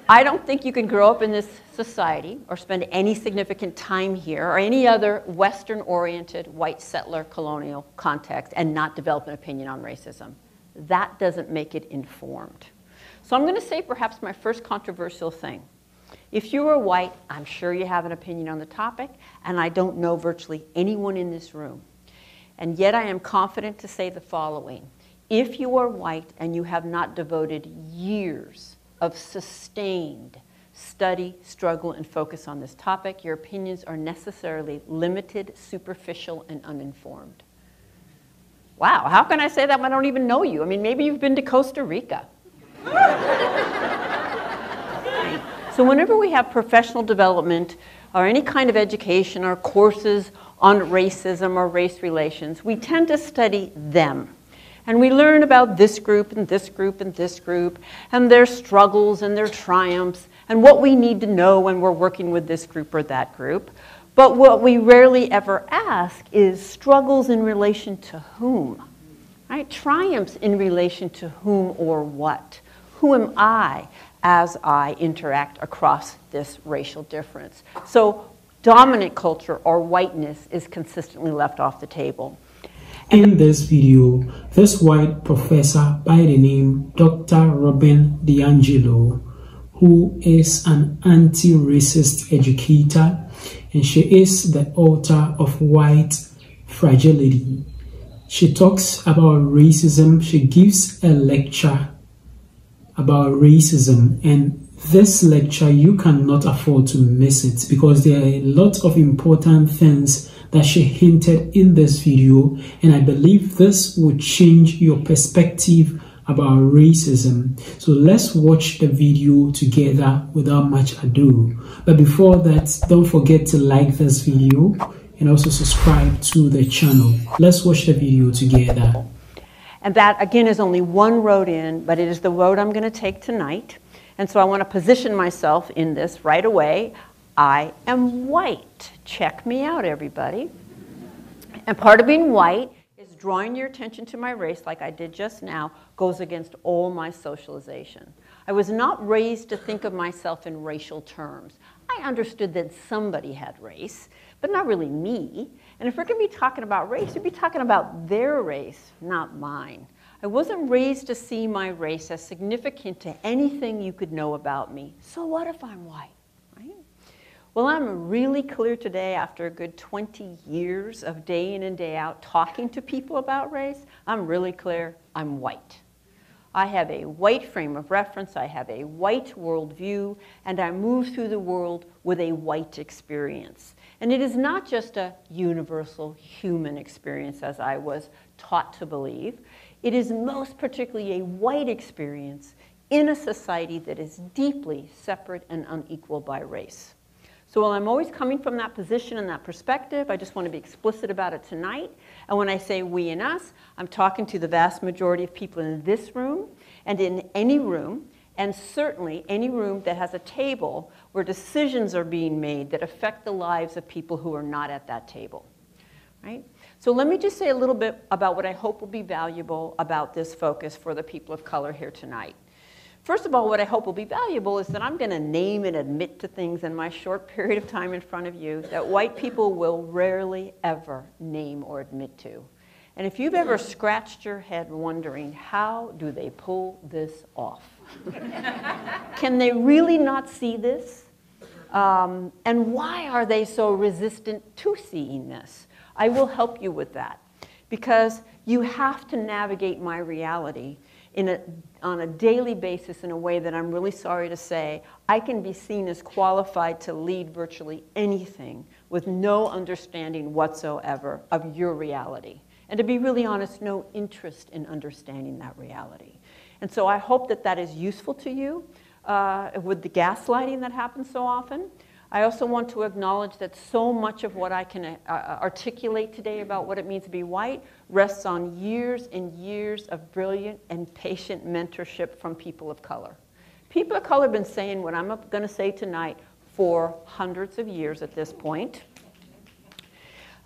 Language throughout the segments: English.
I don't think you can grow up in this society or spend any significant time here or any other Western-oriented white settler colonial context and not develop an opinion on racism. That doesn't make it informed. So I'm going to say perhaps my first controversial thing. If you are white, I'm sure you have an opinion on the topic, and I don't know virtually anyone in this room. And yet I am confident to say the following. If you are white and you have not devoted years of sustained study, struggle, and focus on this topic, your opinions are necessarily limited, superficial, and uninformed. Wow, how can I say that when I don't even know you? I mean, maybe you've been to Costa Rica. So whenever we have professional development or any kind of education or courses on racism or race relations, we tend to study them. And we learn about this group and this group and this group and their struggles and their triumphs and what we need to know when we're working with this group or that group. But what we rarely ever ask is struggles in relation to whom? Right? Triumphs in relation to whom or what? Who am I as I interact across this racial difference? So dominant culture or whiteness is consistently left off the table. In this video, this white professor by the name Dr. Robin DiAngelo, who is an anti-racist educator, and she is the author of White Fragility. She talks about racism. She gives a lecture about racism, and this lecture you cannot afford to miss it because there are a lot of important things that she hinted in this video, and I believe this will change your perspective about racism. So let's watch the video together without much ado. But before that, don't forget to like this video and also subscribe to the channel. Let's watch the video together. And that, again, is only one road in, but it is the road I'm going to take tonight. And so I want to position myself in this right away. I am white. Check me out, everybody. And part of being white is drawing your attention to my race, like I did just now, goes against all my socialization. I was not raised to think of myself in racial terms. I understood that somebody had race, but not really me. And if we're going to be talking about race, we'd be talking about their race, not mine. I wasn't raised to see my race as significant to anything you could know about me. So what if I'm white, right? Well, I'm really clear today after a good 20 years of day in and day out talking to people about race. I'm really clear I'm white. I have a white frame of reference, I have a white worldview, and I move through the world with a white experience. And it is not just a universal human experience as I was taught to believe. It is most particularly a white experience in a society that is deeply separate and unequal by race. So while I'm always coming from that position and that perspective, I just want to be explicit about it tonight. And when I say we and us, I'm talking to the vast majority of people in this room and in any room, and certainly any room that has a table where decisions are being made that affect the lives of people who are not at that table, right? So let me just say a little bit about what I hope will be valuable about this focus for the people of color here tonight. First of all, what I hope will be valuable is that I'm going to name and admit to things in my short period of time in front of you that white people will rarely ever name or admit to. And if you've ever scratched your head wondering, how do they pull this off? Can they really not see this? And why are they so resistant to seeing this? I will help you with that, because you have to navigate my reality on a daily basis in a way that I'm really sorry to say I can be seen as qualified to lead virtually anything with no understanding whatsoever of your reality. And to be really honest, no interest in understanding that reality. And so I hope that that is useful to you with the gaslighting that happens so often. I also want to acknowledge that so much of what I can articulate today about what it means to be white rests on years and years of brilliant and patient mentorship from people of color. People of color have been saying what I'm going to say tonight for hundreds of years at this point.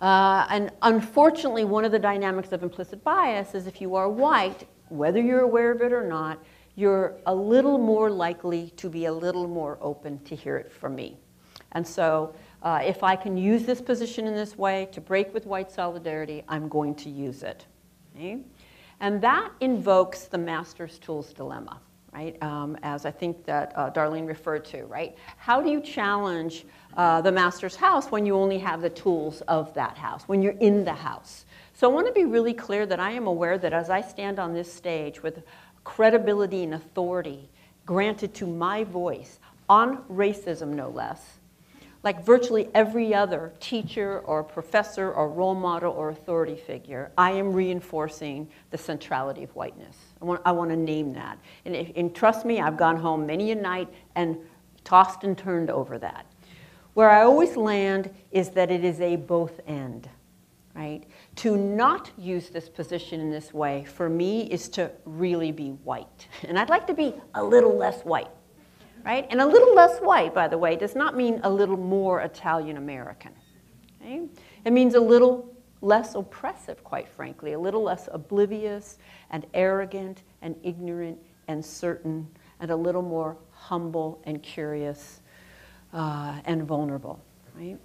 And unfortunately, one of the dynamics of implicit bias is if you are white, whether you're aware of it or not, you're a little more likely to be a little more open to hear it from me. And so if I can use this position in this way to break with white solidarity, I'm going to use it. Okay? And that invokes the master's tools dilemma, right? As I think that Darlene referred to, right? How do you challenge the master's house when you only have the tools of that house, when you're in the house? So I want to be really clear that I am aware that as I stand on this stage with credibility and authority granted to my voice on racism, no less, like virtually every other teacher or professor or role model or authority figure, I am reinforcing the centrality of whiteness. I want to name that. And trust me, I've gone home many a night and tossed and turned over that. Where I always land is that it is a both and, right? To not use this position in this way, for me, is to really be white. And I'd like to be a little less white. Right? And a little less white, by the way, does not mean a little more Italian-American. Okay? It means a little less oppressive, quite frankly, a little less oblivious and arrogant and ignorant and certain, and a little more humble and curious and vulnerable. Right?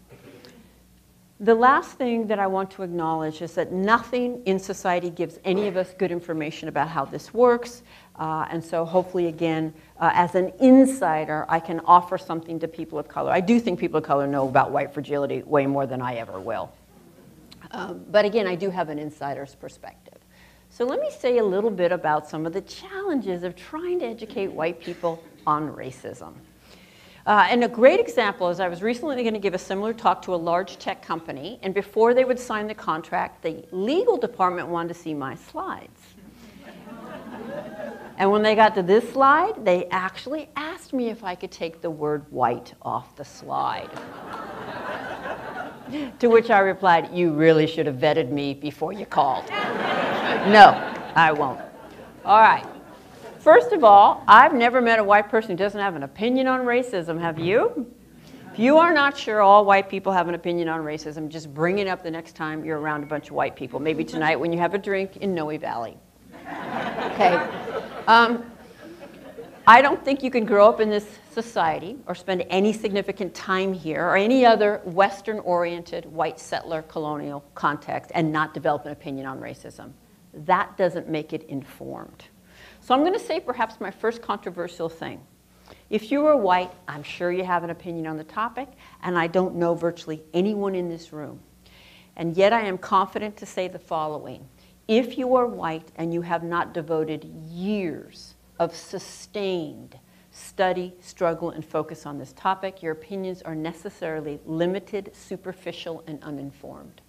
The last thing that I want to acknowledge is that nothing in society gives any of us good information about how this works. And so hopefully, again, as an insider, I can offer something to people of color. I do think people of color know about white fragility way more than I ever will. But again, I do have an insider's perspective. So let me say a little bit about some of the challenges of trying to educate white people on racism. And a great example is I was recently going to give a similar talk to a large tech company, and before they would sign the contract, the legal department wanted to see my slides. And when they got to this slide, they actually asked me if I could take the word white off the slide. To which I replied, "You really should have vetted me before you called." No, I won't. All right. First of all, I've never met a white person who doesn't have an opinion on racism. Have you? If you are not sure all white people have an opinion on racism, just bring it up the next time you're around a bunch of white people. Maybe tonight when you have a drink in Noe Valley. Okay. I don't think you can grow up in this society or spend any significant time here or any other Western-oriented white settler colonial context and not develop an opinion on racism. That doesn't make it informed. So I'm going to say perhaps my first controversial thing. If you are white, I'm sure you have an opinion on the topic, and I don't know virtually anyone in this room. And yet I am confident to say the following. If you are white and you have not devoted years of sustained study, struggle, and focus on this topic, your opinions are necessarily limited, superficial, and uninformed.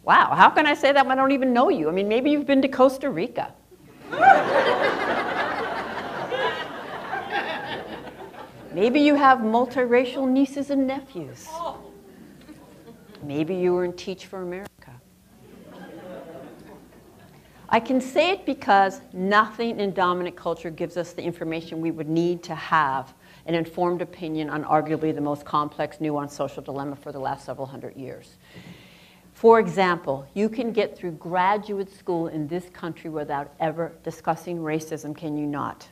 Wow, how can I say that when I don't even know you? I mean, maybe you've been to Costa Rica. Maybe you have multiracial nieces and nephews. Maybe you were in Teach for America. I can say it because nothing in dominant culture gives us the information we would need to have an informed opinion on arguably the most complex, nuanced social dilemma for the last several hundred years. For example, you can get through graduate school in this country without ever discussing racism, can you not?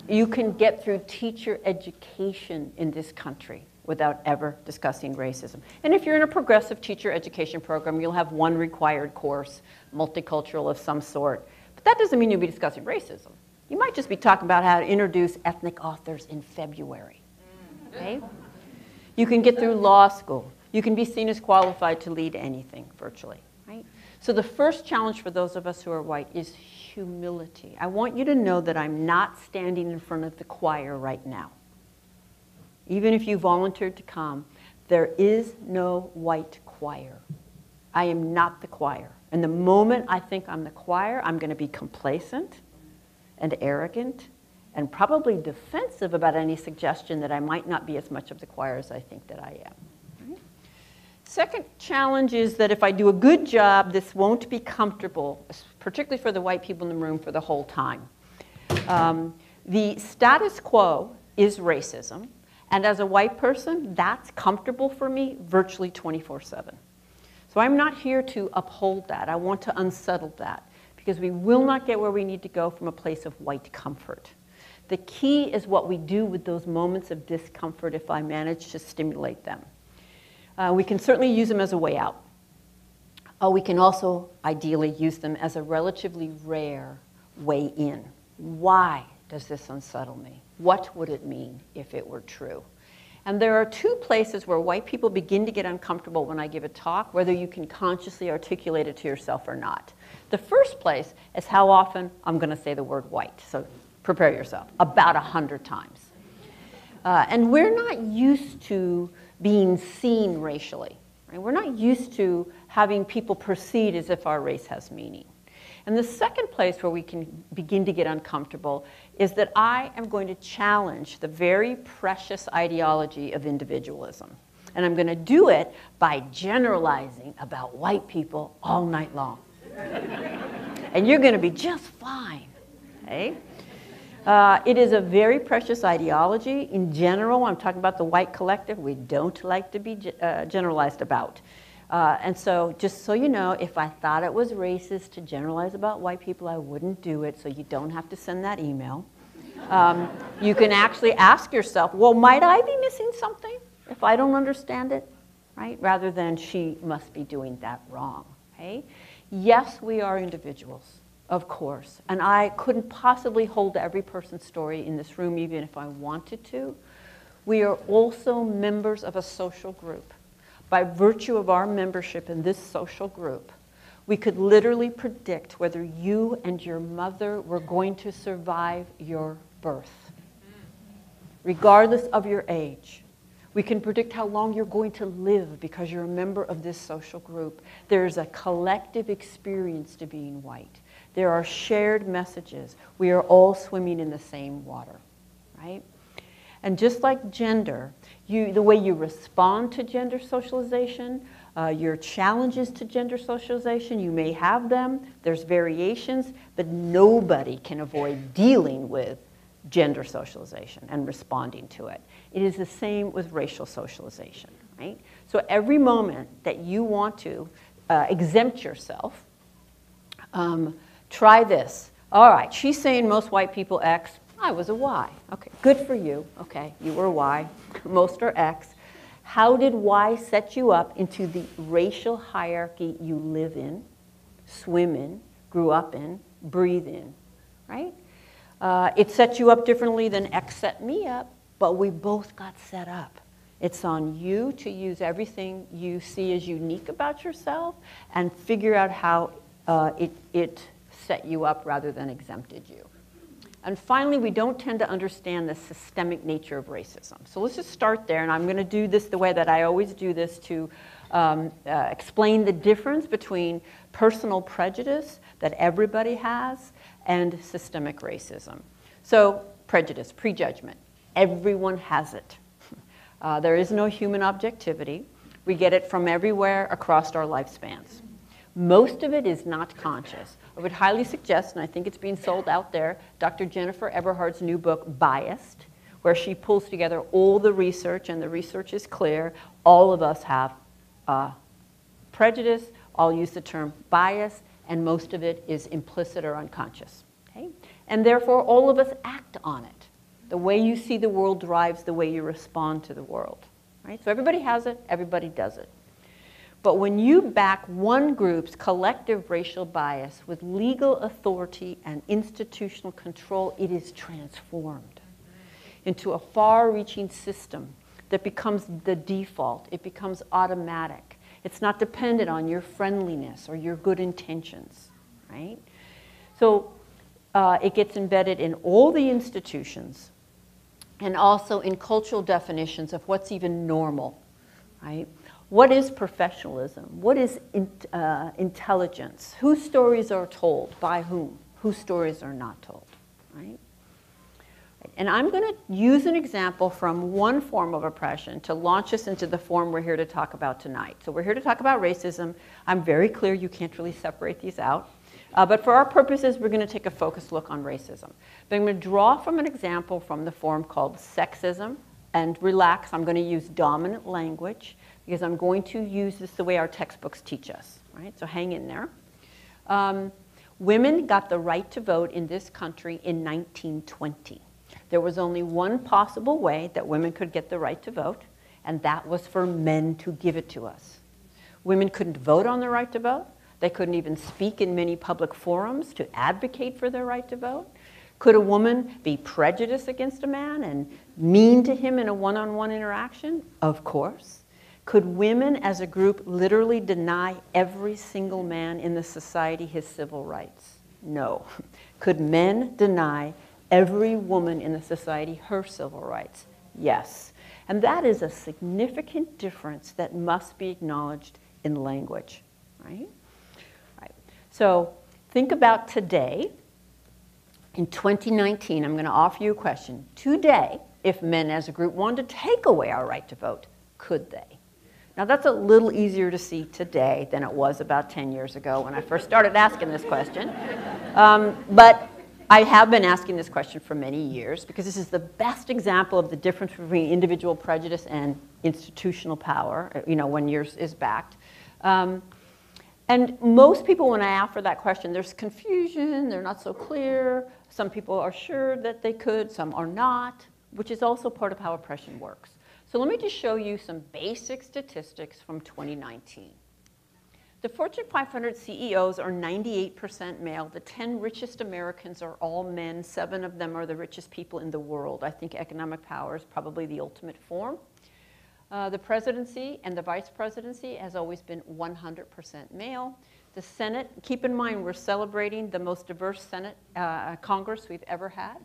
You can get through teacher education in this country without ever discussing racism. And if you're in a progressive teacher education program, you'll have one required course, multicultural of some sort. But that doesn't mean you'll be discussing racism. You might just be talking about how to introduce ethnic authors in February. Okay? You can get through law school. You can be seen as qualified to lead anything, virtually. Right? So the first challenge for those of us who are white is humility. I want you to know that I'm not standing in front of the choir right now. Even if you volunteered to come, there is no white choir. I am not the choir. And the moment I think I'm the choir, I'm going to be complacent and arrogant and probably defensive about any suggestion that I might not be as much of the choir as I think that I am. Right? Second challenge is that if I do a good job, this won't be comfortable, particularly for the white people in the room, for the whole time. The status quo is racism. And as a white person, that's comfortable for me virtually 24/7. So I'm not here to uphold that. I want to unsettle that. because we will not get where we need to go from a place of white comfort. The key is what we do with those moments of discomfort if I manage to stimulate them. We can certainly use them as a way out. We can also ideally use them as a relatively rare way in. Why does this unsettle me? What would it mean if it were true? And there are two places where white people begin to get uncomfortable when I give a talk, whether you can consciously articulate it to yourself or not. The first place is how often I'm going to say the word white. So prepare yourself, about 100 times. And we're not used to being seen racially. Right? We're not used to having people proceed as if our race has meaning. And the second place where we can begin to get uncomfortable is that I am going to challenge the very precious ideology of individualism. And I'm going to do it by generalizing about white people all night long. And you're going to be just fine. Okay? It is a very precious ideology. In general, I'm talking about the white collective, we don't like to be generalized about. And so, just so you know, if I thought it was racist to generalize about white people, I wouldn't do it, so you don't have to send that email. You can actually ask yourself, well, might I be missing something if I don't understand it? Right? Rather than she must be doing that wrong. Okay? Yes, we are individuals, of course. And I couldn't possibly hold every person's story in this room, even if I wanted to. We are also members of a social group. By virtue of our membership in this social group, we could literally predict whether you and your mother were going to survive your birth, regardless of your age. We can predict how long you're going to live because you're a member of this social group. There's a collective experience to being white. There are shared messages. We are all swimming in the same water, right? And just like gender, the way you respond to gender socialization, your challenges to gender socialization, you may have them. There's variations, but nobody can avoid dealing with gender socialization and responding to it. It is the same with racial socialization, right? So every moment that you want to exempt yourself, try this. All right, she's saying most white people X. I was a Y. Okay, good for you. Okay, you were a Y. Most are X. How did Y set you up into the racial hierarchy you live in, swim in, grew up in, breathe in, right? It set you up differently than X set me up, but we both got set up. It's on you to use everything you see as unique about yourself and figure out how it set you up rather than exempted you. And finally, we don't tend to understand the systemic nature of racism. So let's just start there, and I'm going to do this the way that I always do this to explain the difference between personal prejudice that everybody has and systemic racism. So prejudice, prejudgment, everyone has it. There is no human objectivity. We get it from everywhere across our lifespans. Most of it is not conscious. I would highly suggest, and I think it's being sold out there, Dr. Jennifer Eberhard's new book, Biased, where she pulls together all the research, and the research is clear. All of us have prejudice. I'll use the term bias, and most of it is implicit or unconscious. Okay? And therefore, all of us act on it. The way you see the world drives the way you respond to the world. Right? So everybody has it, everybody does it. But when you back one group's collective racial bias with legal authority and institutional control, it is transformed into a far-reaching system that becomes the default. It becomes automatic. It's not dependent on your friendliness or your good intentions, right? So it gets embedded in all the institutions and also in cultural definitions of what's even normal, right? What is professionalism? What is intelligence? Whose stories are told? By whom? Whose stories are not told, right? And I'm going to use an example from one form of oppression to launch us into the form we're here to talk about tonight. So we're here to talk about racism. I'm very clear you can't really separate these out. But for our purposes, we're going to take a focused look on racism. But I'm going to draw from an example from the form called sexism. And relax, I'm going to use dominant language because I'm going to use this the way our textbooks teach us, right? So hang in there. Women got the right to vote in this country in 1920. There was only one possible way that women could get the right to vote, and that was for men to give it to us. Women couldn't vote on the right to vote. They couldn't even speak in many public forums to advocate for their right to vote. Could a woman be prejudiced against a man and mean to him in a one-on-one interaction? Of course. Could women as a group literally deny every single man in the society his civil rights? No. Could men deny every woman in the society her civil rights? Yes. And that is a significant difference that must be acknowledged in language, right? Right. So think about today. In 2019, I'm going to offer you a question. Today, if men as a group wanted to take away our right to vote, could they? Now that's a little easier to see today than it was about 10 years ago when I first started asking this question. But I have been asking this question for many years because this is the best example of the difference between individual prejudice and institutional power, when yours is backed. And most people, when I offer that question, there's confusion, they're not so clear. Some people are sure that they could, some are not, which is also part of how oppression works. So let me just show you some basic statistics from 2019. The Fortune 500 CEOs are 98% male. The 10 richest Americans are all men. 7 of them are the richest people in the world. I think economic power is probably the ultimate form. The presidency and the vice presidency has always been 100% male. The Senate, keep in mind we're celebrating the most diverse Senate Congress we've ever had.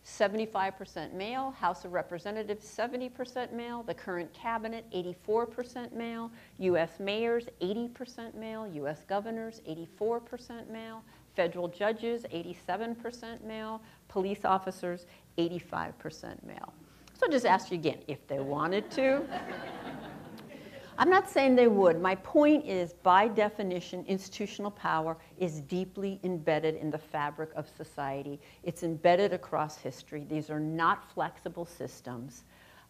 75% male, House of Representatives 70% male, the current cabinet 84% male, U.S. mayors 80% male, U.S. governors 84% male, federal judges 87% male, police officers 85% male. So I'll just ask you again, if they wanted to. I'm not saying they would. My point is, by definition, institutional power is deeply embedded in the fabric of society. It's embedded across history. These are not flexible systems.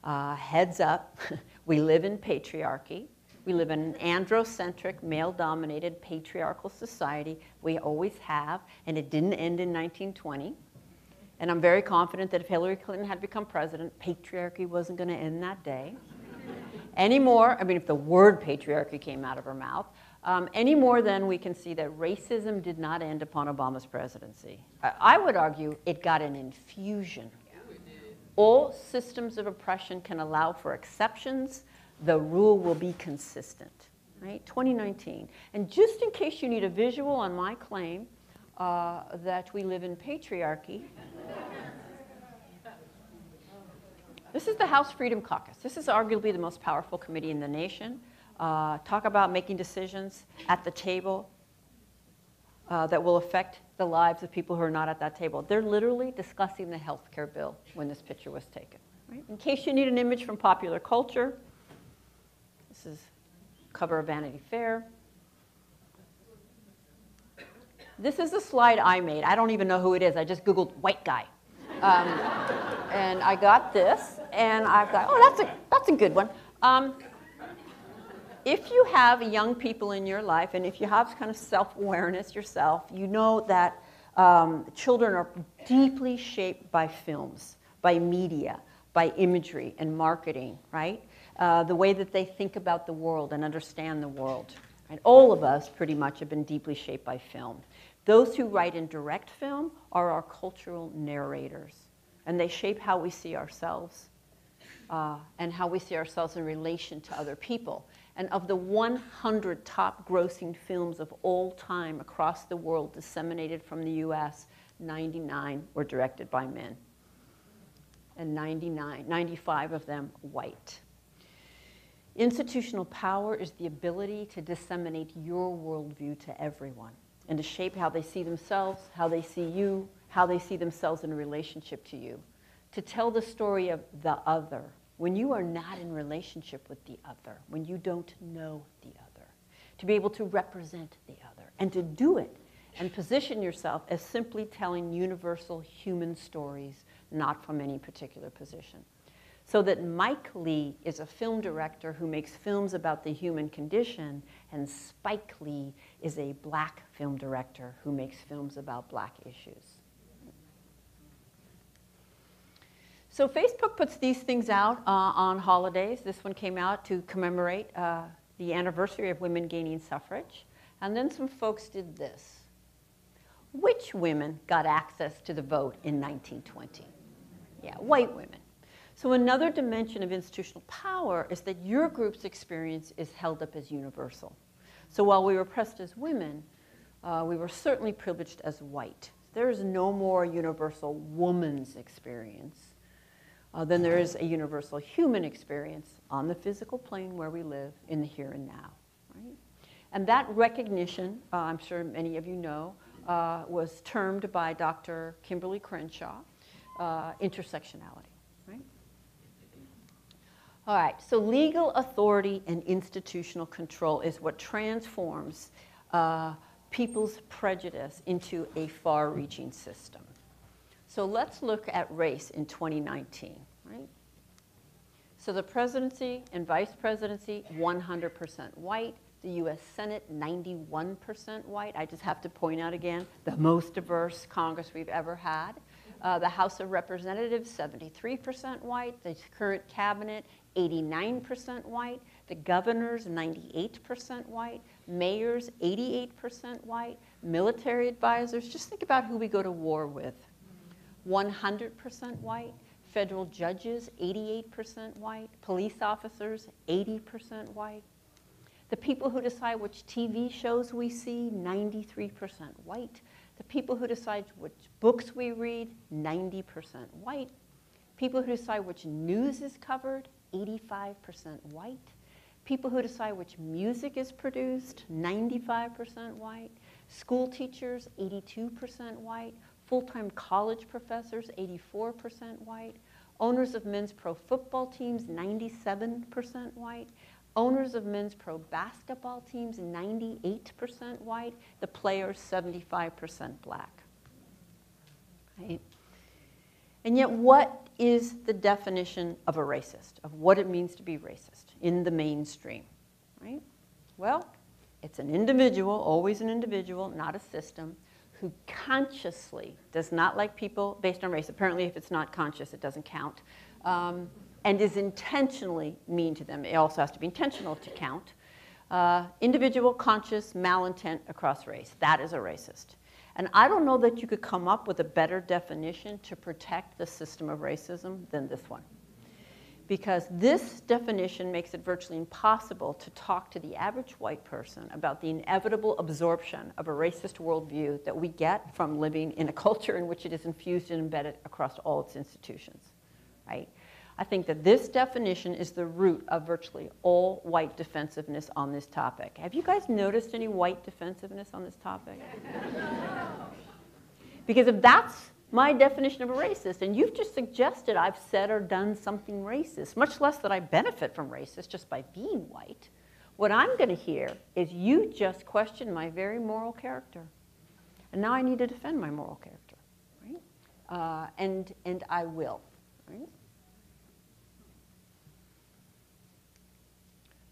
Heads up, we live in patriarchy. We live in an androcentric, male-dominated, patriarchal society. We always have, and it didn't end in 1920. And I'm very confident that if Hillary Clinton had become president, patriarchy wasn't going to end that day. Anymore, I mean, if the word patriarchy came out of her mouth, any more than we can see that racism did not end upon Obama's presidency. I would argue it got an infusion. All systems of oppression can allow for exceptions. The rule will be consistent, right? 2019. And just in case you need a visual on my claim that we live in patriarchy, this is the House Freedom Caucus. This is arguably the most powerful committee in the nation. Talk about making decisions at the table that will affect the lives of people who are not at that table. They're literally discussing the health care bill when this picture was taken. Right? In case you need an image from popular culture, this is cover of Vanity Fair. This is a slide I made. I don't even know who it is. I just Googled white guy. And I got this, and I've got, oh, that's a good one. If you have young people in your life, and if you have kind of self-awareness yourself, you know that children are deeply shaped by films, by media, by imagery and marketing, right? The way that they think about the world and understand the world. And all of us pretty much have been deeply shaped by film. Those who write and direct film are our cultural narrators. And they shape how we see ourselves and how we see ourselves in relation to other people. And of the 100 top grossing films of all time across the world disseminated from the US, 99 were directed by men. And 95 of them white. Institutional power is the ability to disseminate your worldview to everyone and to shape how they see themselves, how they see you, how they see themselves in relationship to you. To tell the story of the other, when you are not in relationship with the other, when you don't know the other. To be able to represent the other, and to do it and position yourself as simply telling universal human stories, not from any particular position. So that Mike Lee is a film director who makes films about the human condition, and Spike Lee is a black film director who makes films about black issues. So Facebook puts these things out on holidays. This one came out to commemorate the anniversary of women gaining suffrage. And then some folks did this. Which women got access to the vote in 1920? Yeah, white women. So another dimension of institutional power is that your group's experience is held up as universal. So while we were oppressed as women, we were certainly privileged as white. There is no more universal woman's experience than there is a universal human experience on the physical plane where we live in the here and now. Right? And that recognition, I'm sure many of you know, was termed by Dr. Kimberly Crenshaw intersectionality. Right? All right, so legal authority and institutional control is what transforms people's prejudice into a far-reaching system. So let's look at race in 2019, right? So the presidency and vice presidency, 100% white. The US Senate, 91% white. I just have to point out again, the most diverse Congress we've ever had. The House of Representatives, 73% white. The current cabinet, 89% white. The governors, 98% white. Mayors, 88% white. Military advisors, just think about who we go to war with. 100% white. Federal judges, 88% white. Police officers, 80% white. The people who decide which TV shows we see, 93% white. The people who decide which books we read, 90% white. People who decide which news is covered, 85% white. People who decide which music is produced, 95% white. School teachers, 82% white. Full-time college professors, 84% white. Owners of men's pro football teams, 97% white. Owners of men's pro basketball teams, 98% white. The players, 75% black. Right? And yet, what is the definition of a racist, of what it means to be racist in the mainstream? Right? Well, it's an individual, always an individual, not a system, who consciously does not like people based on race. Apparently, if it's not conscious, it doesn't count. And is intentionally mean to them. It also has to be intentional to count. Individual, conscious, malintent across race. That is a racist. And I don't know that you could come up with a better definition to protect the system of racism than this one. Because this definition makes it virtually impossible to talk to the average white person about the inevitable absorption of a racist worldview that we get from living in a culture in which it is infused and embedded across all its institutions. Right? I think that this definition is the root of virtually all white defensiveness on this topic. Have you guys noticed any white defensiveness on this topic? Because if that's my definition of a racist, and you've just suggested I've said or done something racist, much less that I benefit from racist just by being white, what I'm going to hear is you just question my very moral character. And now I need to defend my moral character, right? And I will, right?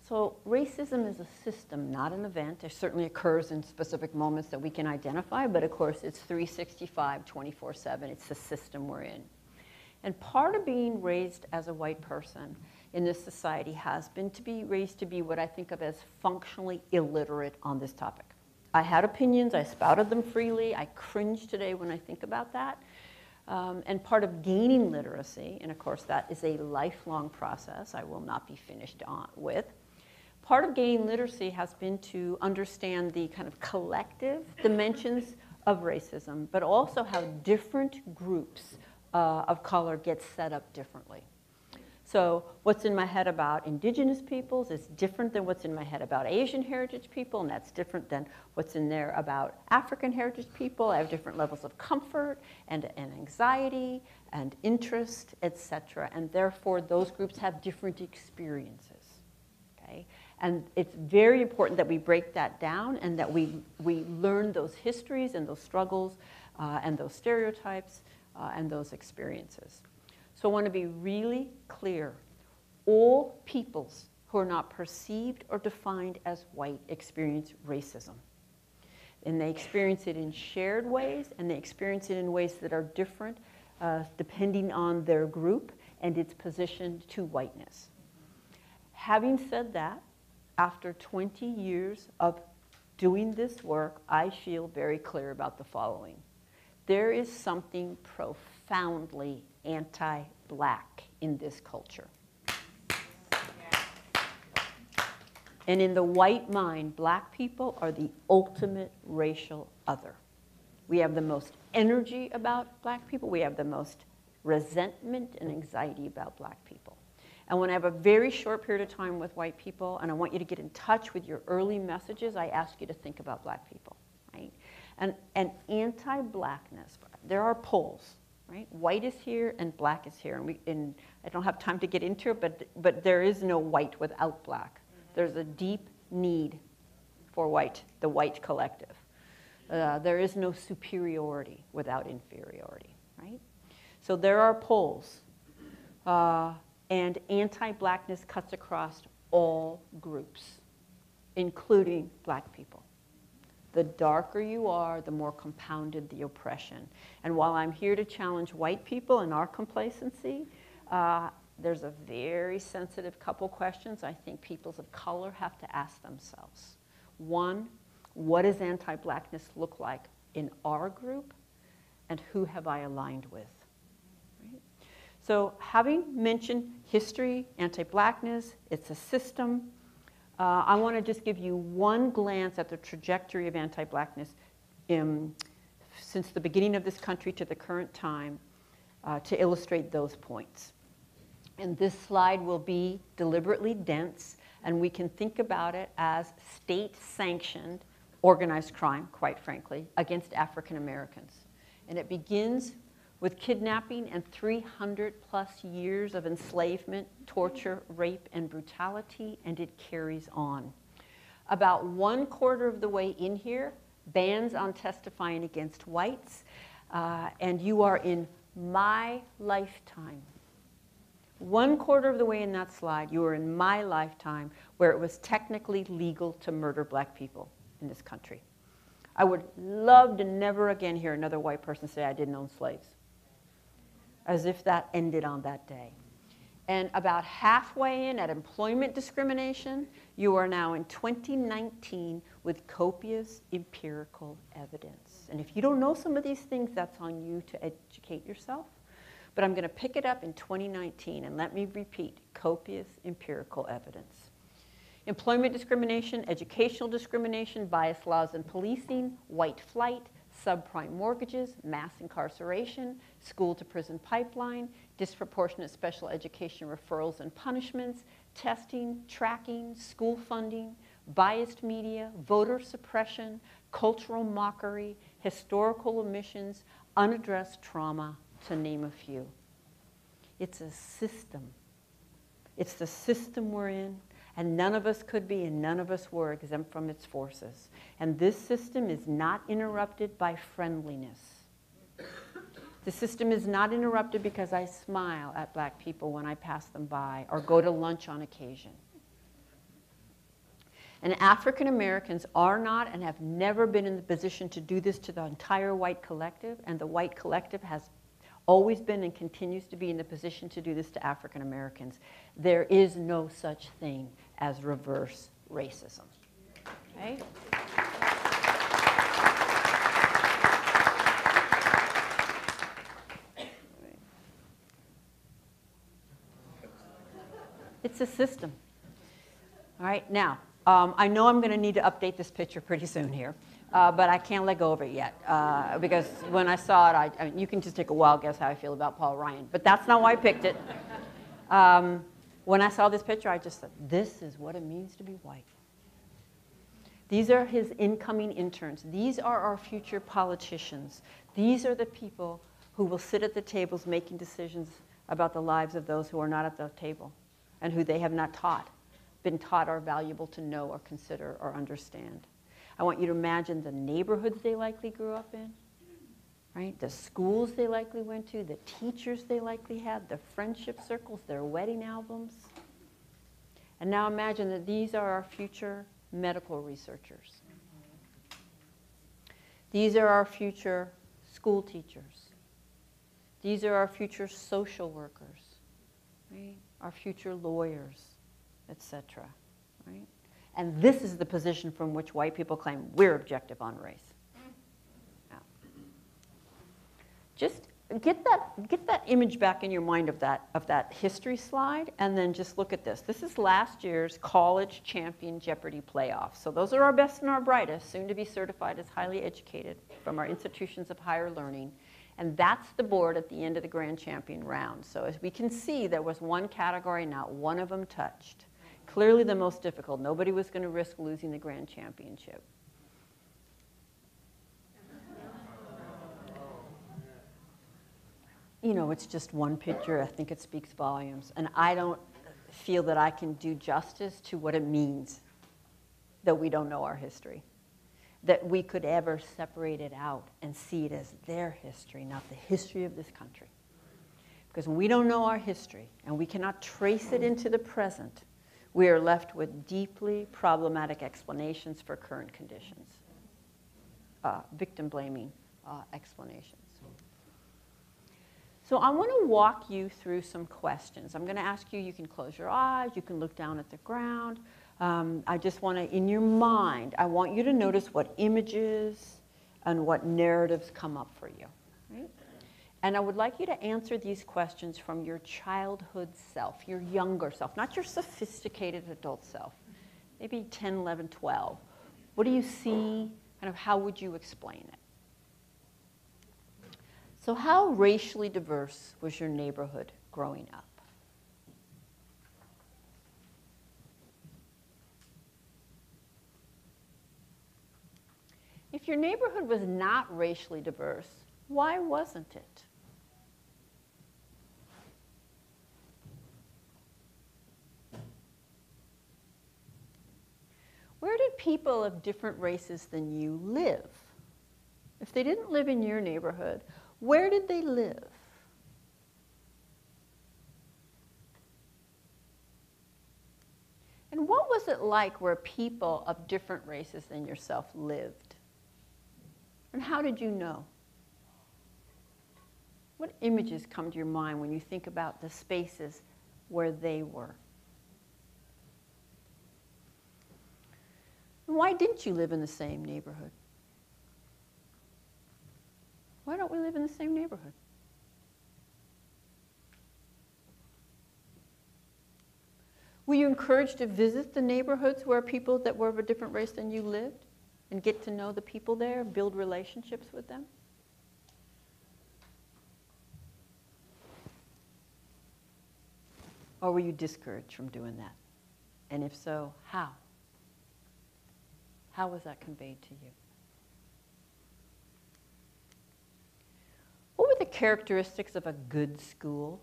So racism is a system, not an event. It certainly occurs in specific moments that we can identify, but of course it's 365, 24/7. It's the system we're in. And part of being raised as a white person in this society has been to be raised to be what I think of as functionally illiterate on this topic. I had opinions, I spouted them freely, I cringe today when I think about that. And part of gaining literacy, and of course that is a lifelong process I will not be finished with, part of gaining literacy has been to understand the kind of collective dimensions of racism, but also how different groups of color get set up differently. So what's in my head about indigenous peoples is different than what's in my head about Asian heritage people, and that's different than what's in there about African heritage people. I have different levels of comfort and anxiety and interest, etc. And therefore, those groups have different experiences. Okay? And it's very important that we break that down and that we learn those histories and those struggles and those stereotypes and those experiences. So I want to be really clear. All peoples who are not perceived or defined as white experience racism. And they experience it in shared ways, and they experience it in ways that are different depending on their group and its position to whiteness. Having said that, after 20 years of doing this work, I feel very clear about the following. There is something profoundly anti-black in this culture. And in the white mind, black people are the ultimate racial other. We have the most energy about black people. We have the most resentment and anxiety about black people. And when I have a very short period of time with white people, and I want you to get in touch with your early messages, I ask you to think about black people, right? And anti-blackness, there are poles, right? White is here and black is here. And I don't have time to get into it, but there is no white without black. There's a deep need for white, the white collective. There is no superiority without inferiority, right? So there are poles. And anti-blackness cuts across all groups, including black people. The darker you are, the more compounded the oppression. And while I'm here to challenge white people in our complacency, there's a very sensitive couple questions I think peoples of color have to ask themselves. One, what does anti-blackness look like in our group, and who have I aligned with? Right? So having mentioned history, anti-blackness, it's a system, I want to just give you one glance at the trajectory of anti-blackness since the beginning of this country to the current time to illustrate those points. And this slide will be deliberately dense, and we can think about it as state-sanctioned organized crime, quite frankly, against African Americans. And it begins with kidnapping and 300 plus years of enslavement, torture, rape, and brutality, and it carries on. About 1/4 of the way in here, bans on testifying against whites, and you are in my lifetime. 1/4 of the way in that slide, you are in my lifetime where it was technically legal to murder black people in this country. I would love to never again hear another white person say, I didn't own slaves, as if that ended on that day. And about halfway in at employment discrimination, you are now in 2019 with copious empirical evidence. And if you don't know some of these things, that's on you to educate yourself. But I'm going to pick it up in 2019, and let me repeat, copious empirical evidence. Employment discrimination, educational discrimination, bias laws and policing, white flight, subprime mortgages, mass incarceration, school-to-prison pipeline, disproportionate special education referrals and punishments, testing, tracking, school funding, biased media, voter suppression, cultural mockery, historical omissions, unaddressed trauma, to name a few. It's a system. It's the system we're in, and none of us could be and none of us were exempt from its forces. And this system is not interrupted by friendliness. The system is not interrupted because I smile at black people when I pass them by or go to lunch on occasion. And African Americans are not and have never been in the position to do this to the entire white collective, and the white collective has always been and continues to be in the position to do this to African Americans. There is no such thing as reverse racism. Okay? It's a system. All right, now, I know I'm going to need to update this picture pretty soon here. But I can't let go of it yet, because when I saw it, I mean, you can just take a wild guess how I feel about Paul Ryan, but that's not why I picked it. When I saw this picture, I just thought, this is what it means to be white. These are his incoming interns. These are our future politicians. These are the people who will sit at the tables making decisions about the lives of those who are not at the table and who they have not been taught are valuable to know or consider or understand. I want you to imagine the neighborhoods they likely grew up in, right? The schools they likely went to, the teachers they likely had, the friendship circles, their wedding albums. And now imagine that these are our future medical researchers. These are our future school teachers. These are our future social workers, right? Our future lawyers, etc. Right? And this is the position from which white people claim we're objective on race. Yeah. Just get that image back in your mind of that history slide, and then just look at this. This is last year's college champion Jeopardy playoffs. So those are our best and our brightest, soon to be certified as highly educated from our institutions of higher learning. And that's the board at the end of the grand champion round. So as we can see, there was one category not one of them touched. Clearly the most difficult. Nobody was going to risk losing the grand championship. You know, it's just one picture. I think it speaks volumes. And I don't feel that I can do justice to what it means that we don't know our history. That we could ever separate it out and see it as their history, not the history of this country. Because when we don't know our history and we cannot trace it into the present, we are left with deeply problematic explanations for current conditions. Victim-blaming explanations. So I want to walk you through some questions. I'm going to ask you, you can close your eyes, you can look down at the ground. I just want to, in your mind, I want you to notice what images and what narratives come up for you. Right? And I would like you to answer these questions from your childhood self, your younger self, not your sophisticated adult self, maybe 10, 11, 12. What do you see? Kind of how would you explain it? So how racially diverse was your neighborhood growing up? If your neighborhood was not racially diverse, why wasn't it? Where did people of different races than you live? If they didn't live in your neighborhood, where did they live? And what was it like where people of different races than yourself lived? And how did you know? What images come to your mind when you think about the spaces where they were? And why didn't you live in the same neighborhood? Why don't we live in the same neighborhood? Were you encouraged to visit the neighborhoods where people that were of a different race than you lived and get to know the people there, build relationships with them? Or were you discouraged from doing that? And if so, how? How was that conveyed to you? What were the characteristics of a good school?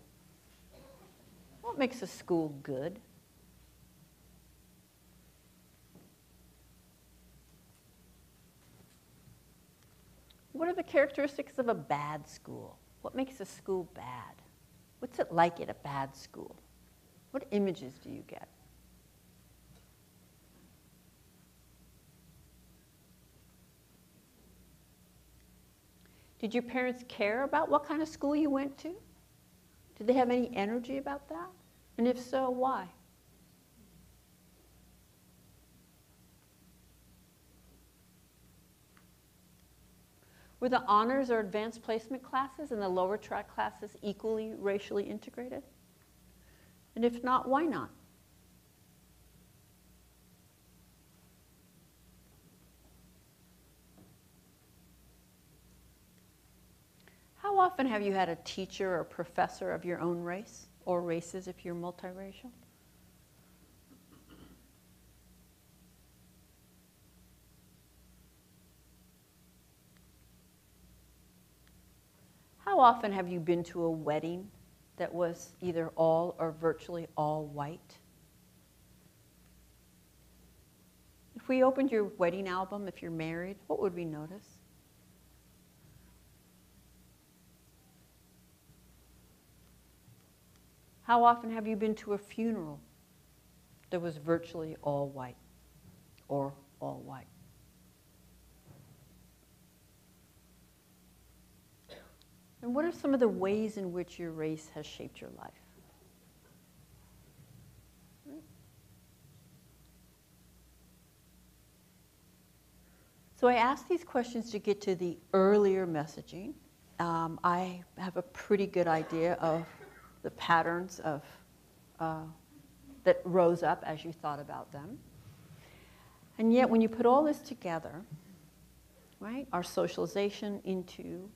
What makes a school good? What are the characteristics of a bad school? What makes a school bad? What's it like at a bad school? What images do you get? Did your parents care about what kind of school you went to? Did they have any energy about that? And if so, why? Were the honors or advanced placement classes and the lower track classes equally racially integrated? And if not, why not? How often have you had a teacher or professor of your own race, or races if you're multiracial? How often have you been to a wedding that was either all or virtually all white? If we opened your wedding album, if you're married, what would we notice? How often have you been to a funeral that was virtually all white or all white? And what are some of the ways in which your race has shaped your life? So I ask these questions to get to the earlier messaging. I have a pretty good idea of the patterns of, that rose up as you thought about them. And yet when you put all this together, right, our socialization into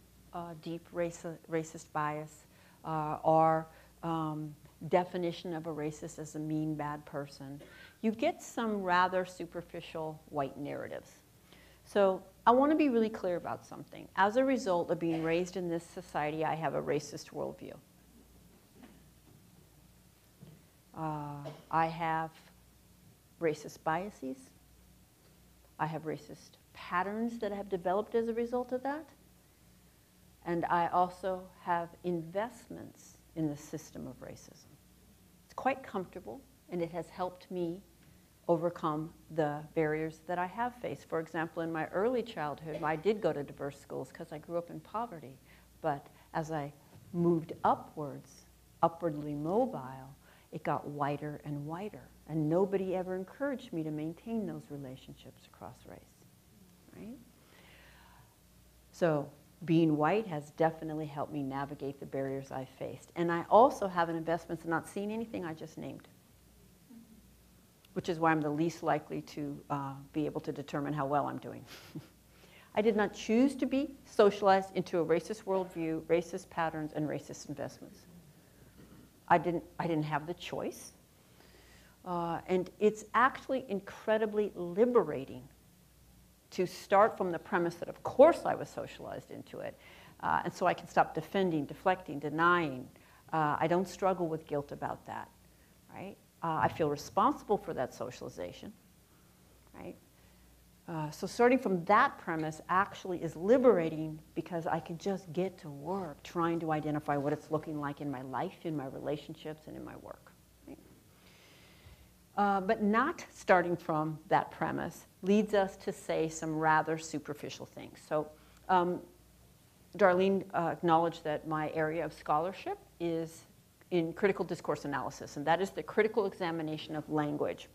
deep racist bias, our definition of a racist as a mean, bad person, you get some rather superficial white narratives. So I want to be really clear about something. As a result of being raised in this society, I have a racist worldview. I have racist biases. I have racist patterns that have developed as a result of that. And I also have investments in the system of racism. It's quite comfortable, and it has helped me overcome the barriers that I have faced. For example, in my early childhood, I did go to diverse schools because I grew up in poverty. But as I moved upwards, upwardly mobile, it got whiter and whiter. And nobody ever encouraged me to maintain those relationships across race, right? So being white has definitely helped me navigate the barriers I faced. And I also have an investment in not seeing anything I just named, which is why I'm the least likely to be able to determine how well I'm doing. I did not choose to be socialized into a racist worldview, racist patterns, and racist investments. I didn't have the choice. And it's actually incredibly liberating to start from the premise that, of course, I was socialized into it. And so I can stop defending, deflecting, denying. I don't struggle with guilt about that, right? I feel responsible for that socialization, right? So starting from that premise actually is liberating because I can just get to work trying to identify what it's looking like in my life, in my relationships, and in my work. Right? But not starting from that premise leads us to say some rather superficial things. So Darlene acknowledged that my area of scholarship is in critical discourse analysis, and that is the critical examination of language.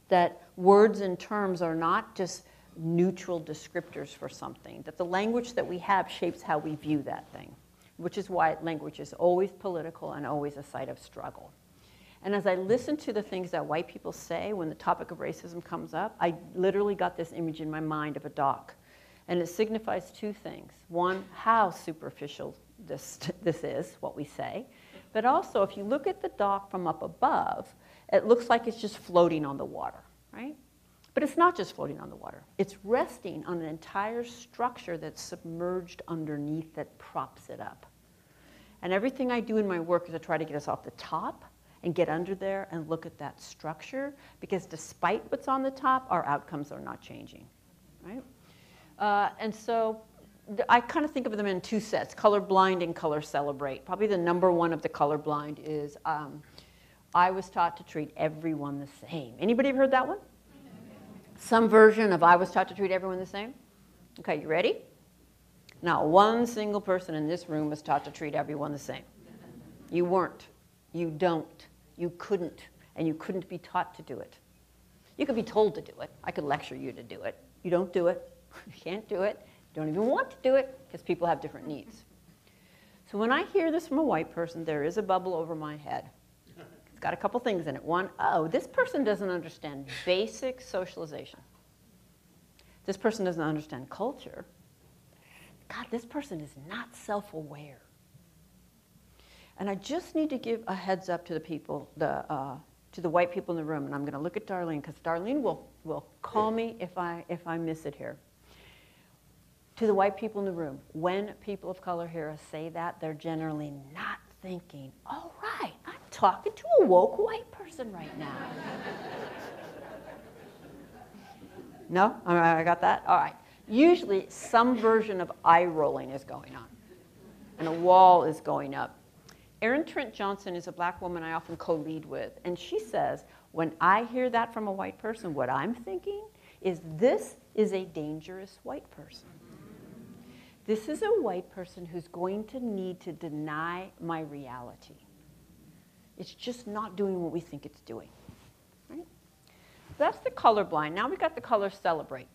That words and terms are not just neutral descriptors for something, that the language that we have shapes how we view that thing, which is why language is always political and always a site of struggle. And as I listen to the things that white people say when the topic of racism comes up, I literally got this image in my mind of a dock. And it signifies two things. One, how superficial this is, what we say. But also, if you look at the dock from up above, it looks like it's just floating on the water, right? But it's not just floating on the water. It's resting on an entire structure that's submerged underneath that props it up. And everything I do in my work is to try to get us off the top and get under there and look at that structure, because despite what's on the top, our outcomes are not changing, right? And so I kind of think of them in two sets, colorblind and color celebrate. Probably the number one of the colorblind is I was taught to treat everyone the same. Anybody ever heard that one? Some version of I was taught to treat everyone the same? Okay, you ready? Not one single person in this room was taught to treat everyone the same. You weren't. You don't. You couldn't. And you couldn't be taught to do it. You could be told to do it. I could lecture you to do it. You don't do it. You can't do it. You don't even want to do it because people have different needs. So when I hear this from a white person, there is a bubble over my head. It's got a couple things in it. One, oh, this person doesn't understand basic socialization. This person doesn't understand culture. God, this person is not self-aware. And I just need to give a heads up to the people, to the white people in the room, and I'm going to look at Darlene, because Darlene will call me if I miss it here. To the white people in the room, when people of color hear us say that, they're generally not thinking, all right, I'm talking to a woke white person right now. No? All right, I got that? All right. Usually some version of eye rolling is going on, and a wall is going up. Erin Trent Johnson is a black woman I often co-lead with, and she says, when I hear that from a white person, what I'm thinking is this is a dangerous white person. This is a white person who's going to need to deny my reality. It's just not doing what we think it's doing. Right? That's the colorblind. Now we've got the color celebrate.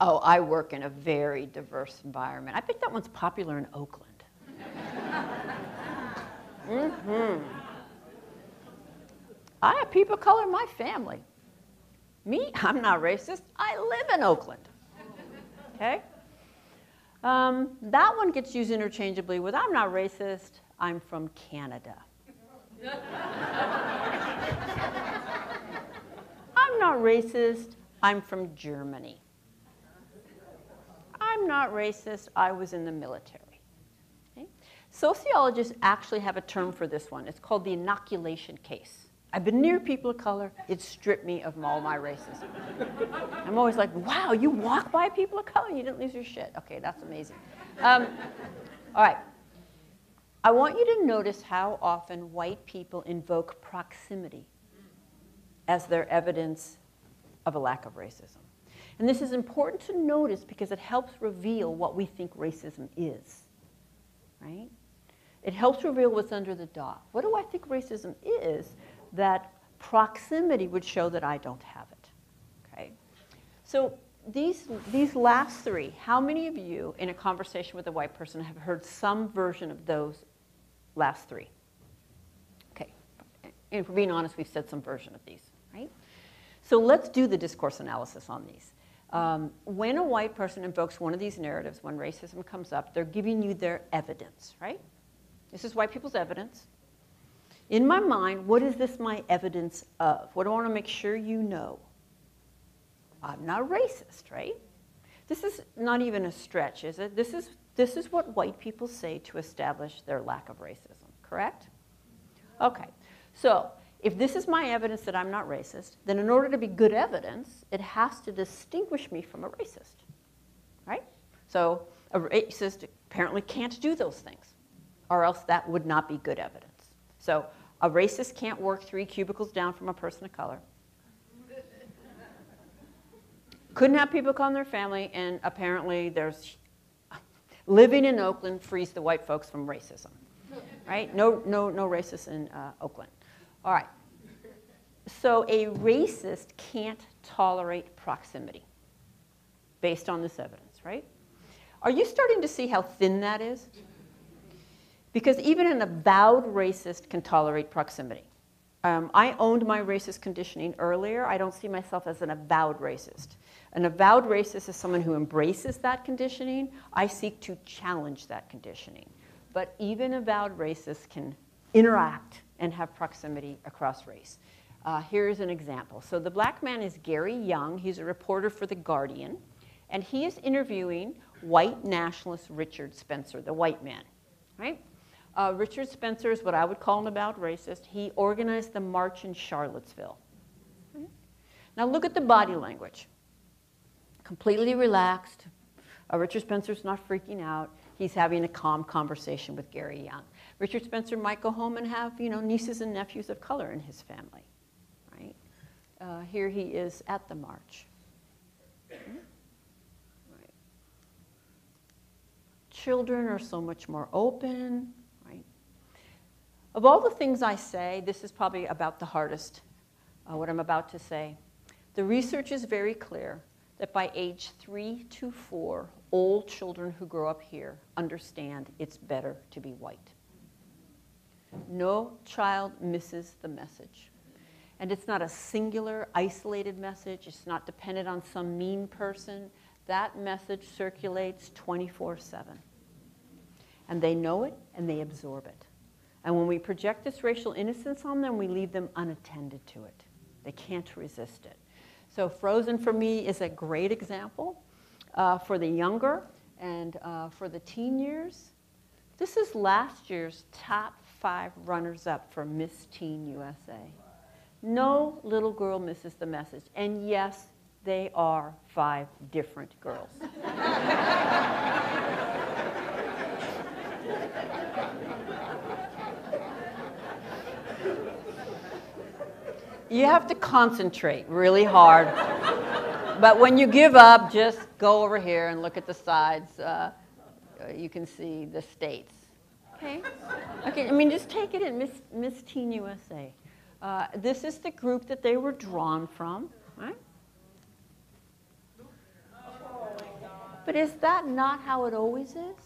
Oh, I work in a very diverse environment. I think that one's popular in Oakland. I have people of color in my family. Me, I'm not racist. I live in Oakland. Okay? That one gets used interchangeably with I'm not racist, I'm from Canada. I'm not racist, I'm from Germany. I'm not racist, I was in the military. Okay? Sociologists actually have a term for this one. It's called the inoculation case. I've been near people of color, it stripped me of all my racism. I'm always like, wow, you walk by people of color, you didn't lose your shit. Okay, that's amazing. All right. I want you to notice how often white people invoke proximity as their evidence of a lack of racism. And this is important to notice because it helps reveal what we think racism is, right? It helps reveal what's under the dot. What do I think racism is that proximity would show that I don't have it, okay? So these last three, how many of you in a conversation with a white person have heard some version of those last three? Okay, and if we're being honest, we've said some version of these, right? So let's do the discourse analysis on these. When a white person invokes one of these narratives, when racism comes up, they're giving you their evidence, right? This is white people's evidence. In my mind, what is this my evidence of? What do I want to make sure you know? I'm not racist, right? This is not even a stretch, is it? This is what white people say to establish their lack of racism, correct? Okay, so if this is my evidence that I'm not racist, then in order to be good evidence, it has to distinguish me from a racist, right? So a racist apparently can't do those things, or else that would not be good evidence. So a racist can't work 3 cubicles down from a person of color. Couldn't have people call in their family, and apparently there's living in Oakland frees the white folks from racism, right? No racists in Oakland. All right. So a racist can't tolerate proximity based on this evidence, right? Are you starting to see how thin that is? Because even an avowed racist can tolerate proximity. I owned my racist conditioning earlier. I don't see myself as an avowed racist. An avowed racist is someone who embraces that conditioning. I seek to challenge that conditioning. But even avowed racists can interact and have proximity across race. Here's an example. So the black man is Gary Young. He's a reporter for The Guardian. And he is interviewing white nationalist Richard Spencer, the white man, right? Richard Spencer is what I would call an avowed racist. He organized the march in Charlottesville. Right? Now look at the body language. Completely relaxed. Richard Spencer's not freaking out. He's having a calm conversation with Gary Young. Richard Spencer might go home and have, nieces and nephews of color in his family. Right? Here he is at the march. Right? Children are so much more open. Of all the things I say, this is probably about the hardest, what I'm about to say. The research is very clear that by age 3 to 4, all children who grow up here understand it's better to be white. No child misses the message. And it's not a singular, isolated message. It's not dependent on some mean person. That message circulates 24/7. And they know it, and they absorb it. And when we project this racial innocence on them, we leave them unattended to it. They can't resist it. So Frozen for me is a great example for the younger and for the teen years. This is last year's top 5 runners-up for Miss Teen USA. No little girl misses the message. And yes, they are 5 different girls. You have to concentrate really hard. But when you give up, just go over here and look at the sides. You can see the states. Okay? Okay, I mean, just take it in, Miss Teen USA. This is the group that they were drawn from, right? But is that not how it always is?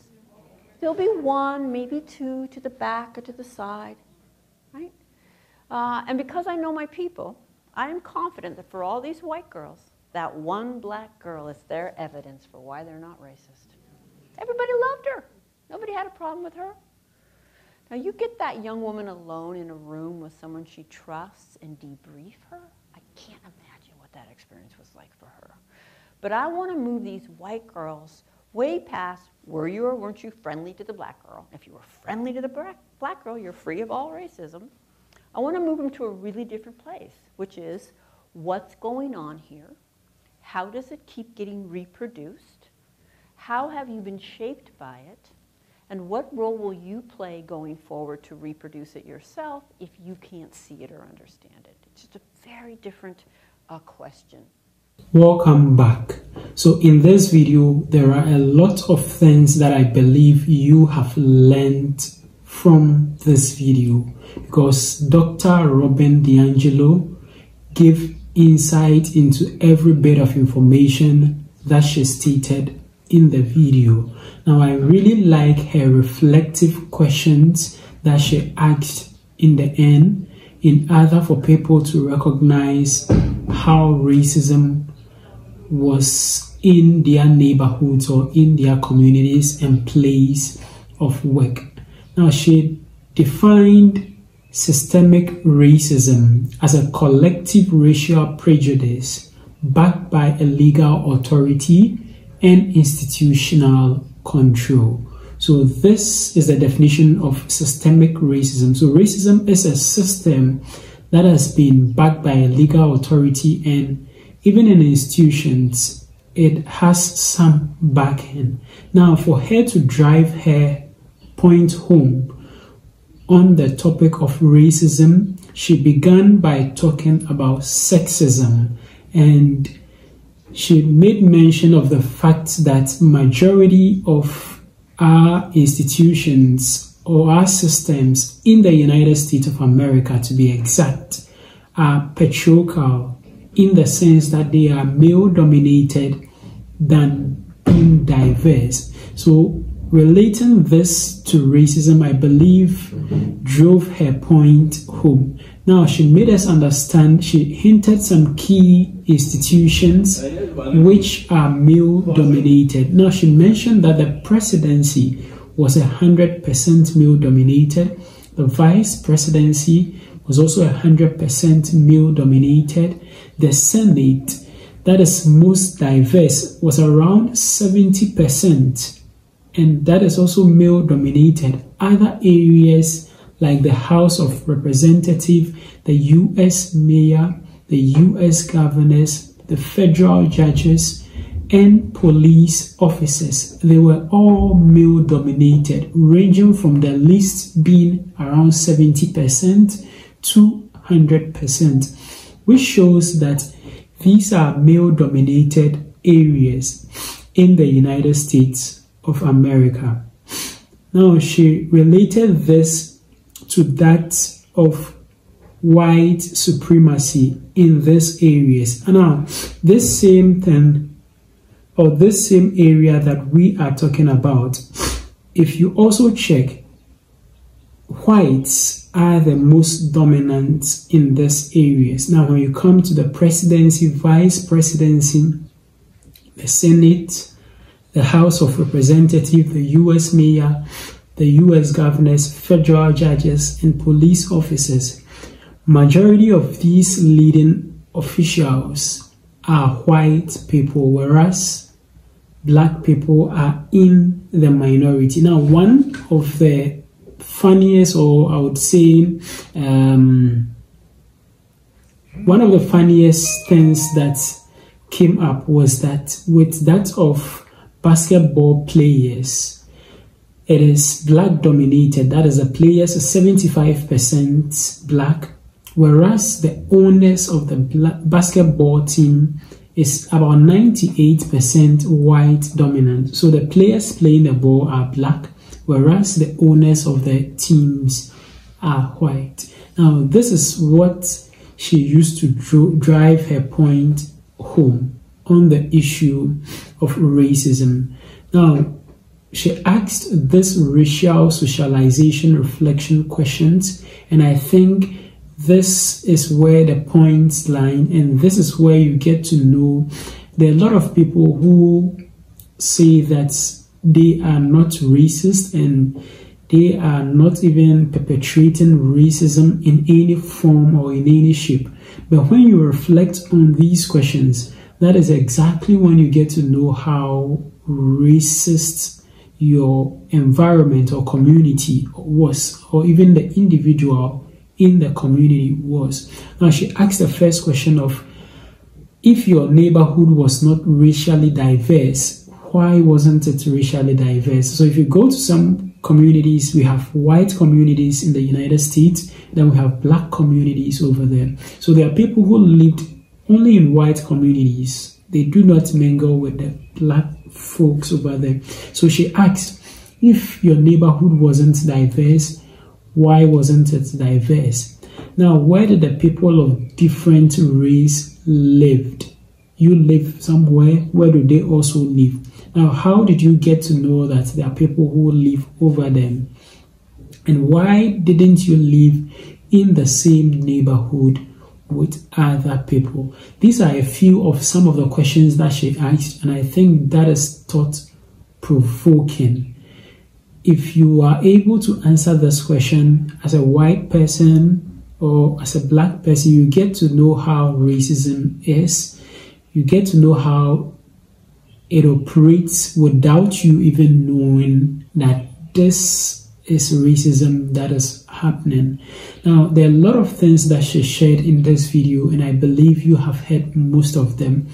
There'll be one, maybe two to the back or to the side, right? And because I know my people, I am confident that for all these white girls, that one black girl is their evidence for why they're not racist. Everybody loved her. Nobody had a problem with her. Now you get that young woman alone in a room with someone she trusts and debrief her. I can't imagine what that experience was like for her. But I want to move these white girls way past, were you or weren't you friendly to the black girl? If you were friendly to the black girl, you're free of all racism. I want to move them to a really different place, which is, what's going on here? How does it keep getting reproduced? How have you been shaped by it? And what role will you play going forward to reproduce it yourself if you can't see it or understand it? It's just a very different question. Welcome back. So in this video, there are a lot of things that I believe you have learned from this video, because Dr. Robin DiAngelo gave insight into every bit of information that she stated in the video. Now, I really like her reflective questions that she asked in the end, in order for people to recognize how racism was in their neighborhoods or in their communities and place of work. Now, she defined systemic racism as a collective racial prejudice backed by a legal authority and institutional control. So this is the definition of systemic racism. So racism is a system that has been backed by a legal authority, and even in institutions, it has some backing. Now, for her to drive her point home on the topic of racism, she began by talking about sexism, and she made mention of the fact that majority of our institutions or our systems in the United States of America, to be exact, are patriarchal in the sense that they are male-dominated than being diverse. So relating this to racism, I believe, drove her point home. Now, she made us understand, she hinted some key institutions which are male-dominated. Now, she mentioned that the presidency was 100% male-dominated. The vice presidency was also 100% male-dominated. The Senate, that is most diverse, was around 70%. And that is also male-dominated. Other areas like the House of Representatives, the U.S. Mayor, the U.S. Governors, the federal judges, and police officers, they were all male-dominated, ranging from the least being around 70% to 100%, which shows that these are male-dominated areas in the United States of America. Now, she related this to that of white supremacy in these areas. And now, this same thing, or this same area that we are talking about, if you also check, whites are the most dominant in these areas. Now, when you come to the presidency, vice presidency, the Senate, the House of Representatives, the U.S. Mayor, the U.S. governors, federal judges, and police officers, majority of these leading officials are white people, whereas black people are in the minority. Now, one of the funniest, or I would say, one of the funniest things that came up was that with that of basketball players, it is black dominated. That is, the players are 75% black whereas the owners of the basketball team is about 98% white dominant. So the players playing the ball are black, whereas the owners of the teams are white. Now, this is what she used to drive her point home on the issue of racism. Now, she asked this racial socialization reflection questions, and I think this is where the points lie, and this is where you get to know there are a lot of people who say that they are not racist and they are not even perpetrating racism in any form or in any shape. But when you reflect on these questions, that is exactly when you get to know how racist your environment or community was, or even the individual in the community was. Now, she asked the first question of, if your neighborhood was not racially diverse, why wasn't it racially diverse? So if you go to some communities, we have white communities in the United States, then we have black communities over there. So there are people who lived only in white communities. They do not mingle with the black folks over there. So she asked, if your neighborhood wasn't diverse, why wasn't it diverse? Now, where did the people of different race lived? You live somewhere, where do they also live? Now, how did you get to know that there are people who live over them? And why didn't you live in the same neighborhood with other people? These are a few of some of the questions that she asked, and I think that is thought-provoking. If you are able to answer this question as a white person or as a black person, you get to know how racism is. You get to know how it operates without you even knowing that this is racism that is happening. Now, there are a lot of things that she shared in this video, and I believe you have heard most of them.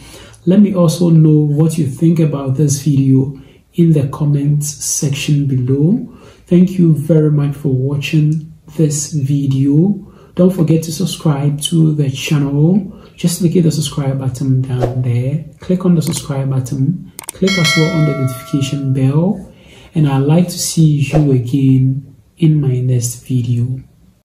Let me also know what you think about this video in the comments section below. Thank you very much for watching this video. Don't forget to subscribe to the channel. Just click the subscribe button down there. Click on the subscribe button. Click as well on the notification bell. And I'd like to see you again in my next video.